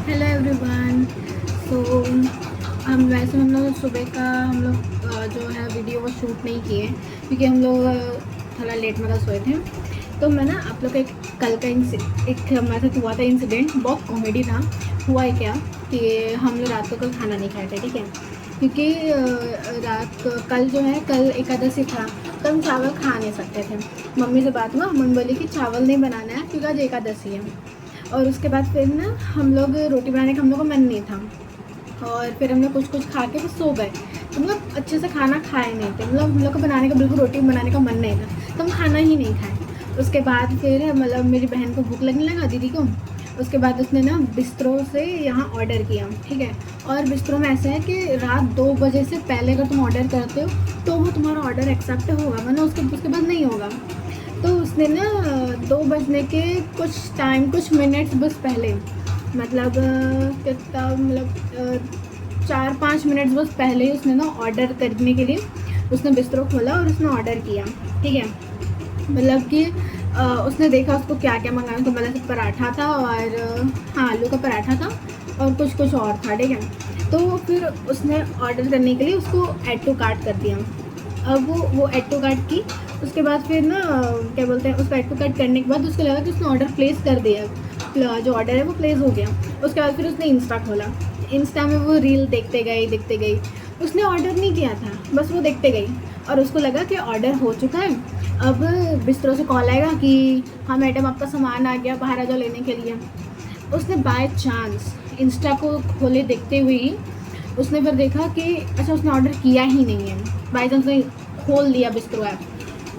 Hello everyone. सो हम लोग सुबह का जो है वीडियो वो शूट नहीं किए क्योंकि हम लोग थोड़ा लेट में सोए थे। तो मैं ना आप लोग का एक कल का एक हमारे साथ हुआ था इंसिडेंट, बहुत कॉमेडी था। हुआ है क्या कि हम लोग रात को कल खाना नहीं खाए थे, ठीक है, क्योंकि कल जो है कल एकादशी था, तो हम चावल खा नहीं सकते थे। मम्मी से बात हुआ, मम्मी बोली कि चावल नहीं बनाना है क्योंकि आज एकादशी है। और उसके बाद फिर ना हम लोग रोटी बनाने का हम लोग को मन नहीं था, और फिर हम लोग कुछ खा के बस सो गए। तो मतलब अच्छे से खाना खाए नहीं थे, मतलब हम लोग को बनाने का बिल्कुल रोटी बनाने का मन नहीं था, तो हम खाना ही नहीं खाए। उसके बाद फिर मतलब मेरी बहन को भूख लगने लगा, दीदी को। उसके बाद उसने ना बिस्तरों से यहाँ ऑर्डर किया, ठीक है। और बिस्तरों में ऐसा है कि रात 2 बजे से पहले अगर तुम ऑर्डर करते हो तो वो तुम्हारा ऑर्डर एक्सेप्ट होगा, वरना उसके बाद नहीं होगा। तो उसने ना 2 बजने के कुछ मिनट्स बस पहले, मतलब कितना, मतलब 4-5 मिनट्स बस पहले ही उसने ना ऑर्डर करने के लिए उसने बिस्तरो खोला और उसने ऑर्डर किया, ठीक है। मतलब कि उसने देखा उसको क्या क्या मंगाना था, मतलब पराठा था और हाँ आलू का पराठा था और कुछ और था, ठीक है। तो फिर उसने ऑर्डर करने के लिए उसको ऐड टू कार्ट कर दिया। अब वो ऐड टू कार्ट की, उसके बाद फिर ना क्या बोलते हैं, उसको ऐड टू कार्ट करने के बाद उसको लगा कि उसने ऑर्डर प्लेस कर दिया, जो ऑर्डर है वो प्लेस हो गया। उसके बाद फिर उसने इंस्टा खोला, इंस्टा में वो रील देखते गई। उसने ऑर्डर नहीं किया था, बस वो देखते गई और उसको लगा कि ऑर्डर हो चुका है। अब बिस्तरों से कॉल आएगा कि हाँ मैडम आपका सामान आ गया, बाहर आ जाओ लेने के लिए। उसने बाय चांस इंस्टा को खोले देखते हुए ही उसने फिर देखा कि अच्छा उसने ऑर्डर किया ही नहीं है। बाई चांस ने खोल दिया बिस्तरो ऐप,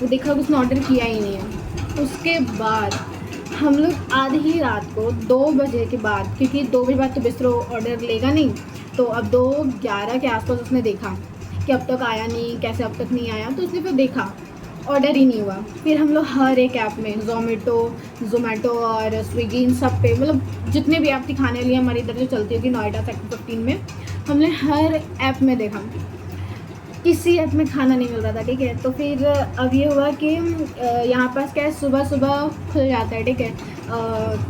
वो देखा कि उसने ऑर्डर किया ही नहीं है। उसके बाद हम लोग आधी ही रात को 2 बजे के बाद, क्योंकि 2 बजे बाद तो बिस्तरो ऑर्डर लेगा नहीं, तो अब 2:11 के आसपास उसने देखा कि अब तक आया नहीं, कैसे अब तक नहीं आया। तो उसने फिर देखा ऑर्डर ही नहीं हुआ। फिर हम लोग हर एक ऐप में, जोमेटो और स्विगी, इन सब पे, मतलब जितने भी ऐप थी खाने लिए हमारी इधर जो चलती होगी नोएडा सेक्टर 15 में, हमने हर ऐप में देखा, किसी ऐप में खाना नहीं मिल रहा था, ठीक है। तो फिर अब ये हुआ कि यहाँ पास क्या है, सुबह सुबह खुल जाता है, ठीक है।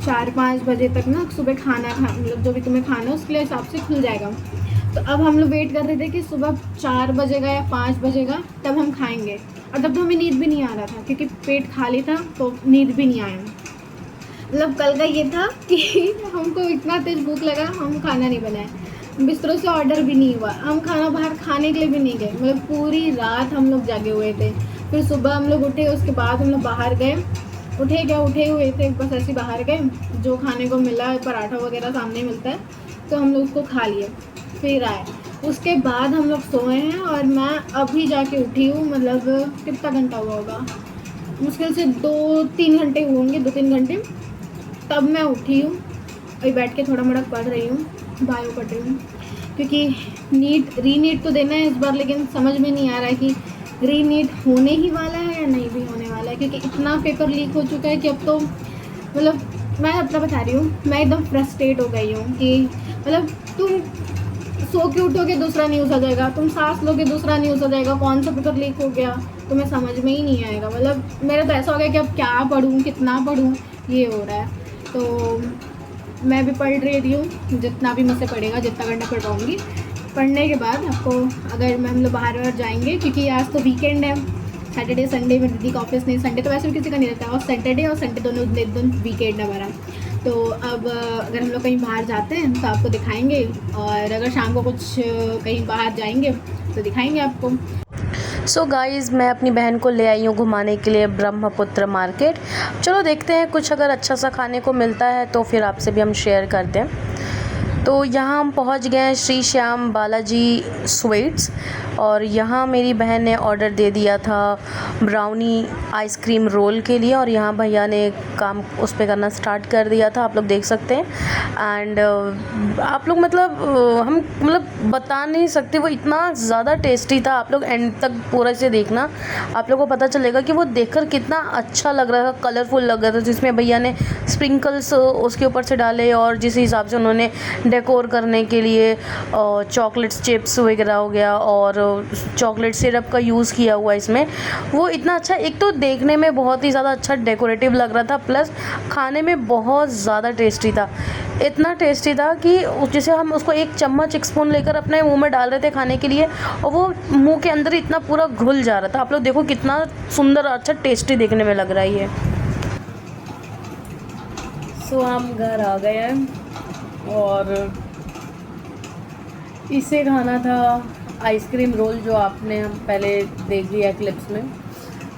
4-5 बजे तक ना सुबह मतलब जो भी तुम्हें खाना है उसके हिसाब से खुल जाएगा। तो अब हम लोग वेट कर रहे थे कि सुबह 4 बजेगा या 5 बजेगा तब हम खाएंगे, और तब तो हमें नींद भी नहीं आ रहा था क्योंकि पेट खाली था, तो नींद भी नहीं आया। मतलब कल का ये था कि हमको इतना तेज भूख लगा, हम खाना नहीं बनाए, बिस्तरों से ऑर्डर भी नहीं हुआ, हम खाना बाहर खाने के लिए भी नहीं गए, मतलब पूरी रात हम लोग जागे हुए थे। फिर सुबह हम लोग उठे, उसके बाद हम लोग बाहर गए, उठे हुए थे, बस ऐसे बाहर गए, जो खाने को मिला पराठा वगैरह सामने मिलता है तो हम लोग उसको खा लिए, फिर आए। उसके बाद हम लोग सोए हैं और मैं अभी जाके उठी हूँ, मतलब कितना घंटा हुआ होगा, मुश्किल से 2-3 घंटे हुए होंगे, 2-3 घंटे, तब मैं उठी हूँ। अभी बैठ के थोड़ा मोड़ा पढ़ रही हूँ, बायो पढ़ रही हूँ, क्योंकि रीनीट तो देना है इस बार, लेकिन समझ में नहीं आ रहा है कि रीनीट होने ही वाला है या नहीं भी होने वाला है, क्योंकि इतना पेपर लीक हो चुका है कि अब तो मतलब मैं अपना बता रही हूँ, मैं एकदम फ्रस्ट्रेट हो गई हूँ कि मतलब तुम सो के उठोगे दूसरा न्यूज़ आ जाएगा, तुम सांस लोगे दूसरा न्यूज़ आ जाएगा, कौन सा पेपर लीक हो गया तुम्हें समझ में ही नहीं आएगा। मतलब मेरा तो ऐसा हो गया कि अब क्या पढ़ूँ, कितना पढ़ूँ, ये हो रहा है। तो मैं भी पढ़ रही हूँ, जितना भी मुझसे पढ़ेगा, जितना घंटा पढ़ पाऊँगी। पढ़ने के बाद आपको, अगर हम लोग बाहर जाएंगे, क्योंकि आज तो वीकेंड है, सैटरडे संडे में दीदी का ऑफिस नहीं, संडे तो वैसे भी किसी का नहीं रहता, और सैटरडे और संडे दोनों दिन वीकेंड है हमारा। तो अब अगर हम लोग कहीं बाहर जाते हैं तो आपको दिखाएंगे, और अगर शाम को कुछ कहीं बाहर जाएंगे तो दिखाएंगे आपको। सो गाइज़, मैं अपनी बहन को ले आई हूँ घुमाने के लिए ब्रह्मपुत्र मार्केट। चलो देखते हैं, कुछ अगर अच्छा सा खाने को मिलता है तो फिर आपसे भी हम शेयर करते हैं। तो यहाँ हम पहुँच गए हैं श्री श्याम बालाजी स्वीट्स, और यहाँ मेरी बहन ने ऑर्डर दे दिया था ब्राउनी आइसक्रीम रोल के लिए, और यहाँ भैया ने काम उस पर करना स्टार्ट कर दिया था, आप लोग देख सकते हैं। एंड आप लोग मतलब हम मतलब बता नहीं सकते, वो इतना ज़्यादा टेस्टी था। आप लोग एंड तक पूरा से देखना, आप लोगों को पता चलेगा कि वो देखकर कितना अच्छा लग रहा था, कलरफुल लग रहा था, जिसमें भैया ने स्प्रिंकल्स उसके ऊपर से डाले, और जिस हिसाब से उन्होंने डेकोर करने के लिए चॉकलेट्स चिप्स वगैरह हो गया, और चॉकलेट सिरप का यूज़ किया हुआ इसमें, वो इतना अच्छा, एक तो देखने में बहुत ही ज़्यादा अच्छा डेकोरेटिव लग रहा था, प्लस खाने में बहुत ज़्यादा टेस्टी था। इतना टेस्टी था कि जैसे हम उसको एक चम्मच, एक स्पून लेकर अपने मुंह में डाल रहे थे खाने के लिए, और वो मुंह के अंदर इतना पूरा घुल जा रहा था। आप लोग देखो कितना सुंदर, अच्छा टेस्टी देखने में लग रहा है ये। सो हम घर आ गए हैं और इसे खाना था आइसक्रीम रोल, जो आपने पहले देख लिया क्लिप्स में।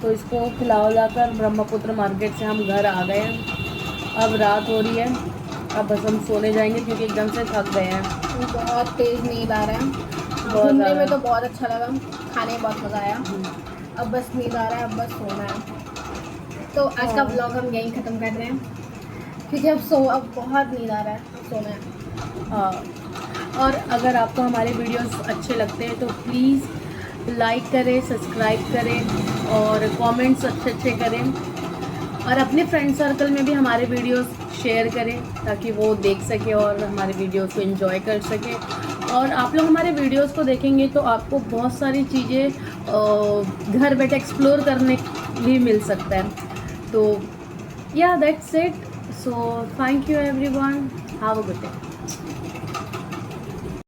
तो इसको खिला कर ब्रह्मपुत्र मार्केट से हम घर आ गए हैं। अब रात हो रही है, अब बस हम सोने जाएंगे क्योंकि एकदम से थक गए हैं। बहुत तेज़ नींद आ रहा है। घूमने में तो बहुत अच्छा लगा, खाने में बहुत मज़ा आया। अब बस नींद आ रहा है, अब बस सोना है। तो आज का ब्लॉग हम यहीं ख़त्म कर रहे हैं क्योंकि अब बहुत नींद आ रहा है, अब सोना है। हाँ, और अगर आपको हमारे वीडियोस अच्छे लगते हैं तो प्लीज़ लाइक करें, सब्सक्राइब करें और कमेंट्स अच्छे करें, और अपने फ्रेंड सर्कल में भी हमारे वीडियोस शेयर करें ताकि वो देख सके और हमारे वीडियोस को एंजॉय कर सके। और आप लोग हमारे वीडियोस को देखेंगे तो आपको बहुत सारी चीज़ें घर बैठे एक्सप्लोर करने भी मिल सकता है। तो या that's it. So thank you everyone, have a good day.